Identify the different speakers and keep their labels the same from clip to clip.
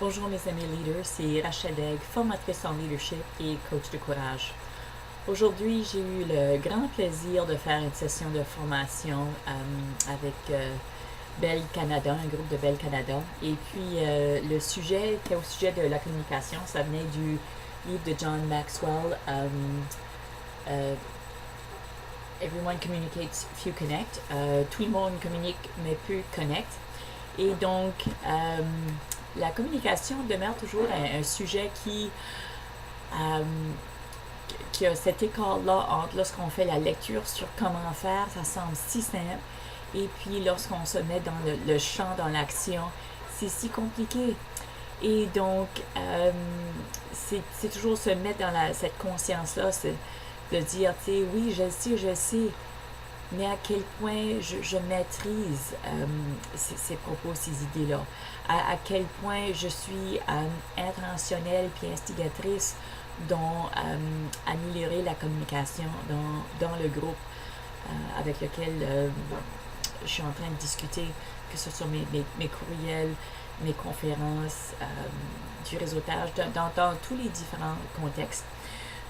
Speaker 1: Bonjour mes amis leaders, c'est Rachel Degg, formatrice en leadership et coach de courage. Aujourd'hui, j'ai eu le grand plaisir de faire une session de formation avec Bell Canada, un groupe de Bell Canada. Et puis, le sujet était au sujet de la communication. Ça venait du livre de John Maxwell, Everyone Communicates, Few Connect. Tout le monde communique, mais peu connecte. Et donc, la communication demeure toujours un sujet qui a cet écart-là entre lorsqu'on fait la lecture sur comment faire, ça semble si simple, et puis lorsqu'on se met dans le champ, dans l'action, c'est si compliqué. Et donc, c'est toujours se mettre dans cette conscience-là, de dire, tu sais, oui, je sais, mais à quel point je maîtrise ces propos, ces idées-là, à quel point je suis intentionnelle puis instigatrice dans améliorer la communication dans le groupe avec lequel je suis en train de discuter, que ce soit mes courriels, mes conférences, du réseautage, dans tous les différents contextes.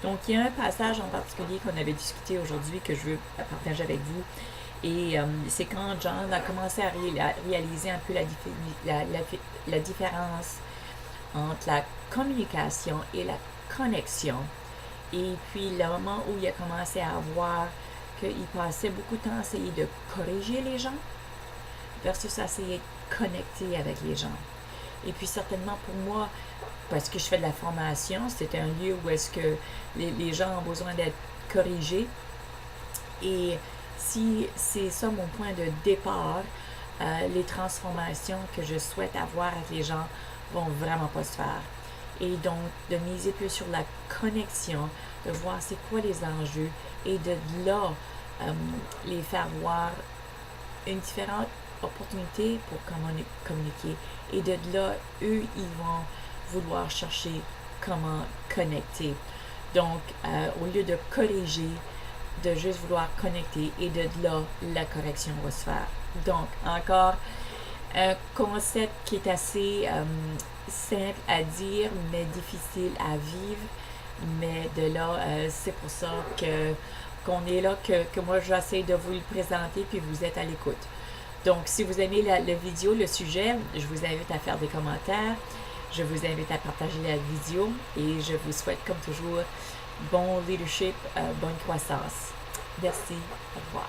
Speaker 1: Donc, il y a un passage en particulier qu'on avait discuté aujourd'hui que je veux partager avec vous. Et c'est quand John a commencé à réaliser un peu la différence entre la communication et la connexion. Et puis, le moment où il a commencé à voir qu'il passait beaucoup de temps à essayer de corriger les gens versus à essayer de connecter avec les gens. Et puis, certainement pour moi, parce que je fais de la formation, c'est un lieu où est-ce que les gens ont besoin d'être corrigés. Et si c'est ça mon point de départ, les transformations que je souhaite avoir avec les gens vont vraiment pas se faire. Et donc, de miser plus sur la connexion, de voir c'est quoi les enjeux et de là, les faire voir une différente opportunité pour communiquer. Et de là, eux, ils vont vouloir chercher comment connecter. Donc, au lieu de corriger, de juste vouloir connecter et de là, la correction va se faire. Donc, encore un concept qui est assez simple à dire, mais difficile à vivre. Mais de là, c'est pour ça qu'on est là, que moi, j'essaie de vous le présenter, puis vous êtes à l'écoute. Donc, si vous aimez la vidéo, le sujet, je vous invite à faire des commentaires. Je vous invite à partager la vidéo et je vous souhaite, comme toujours, bon leadership, bonne croissance. Merci. Au revoir.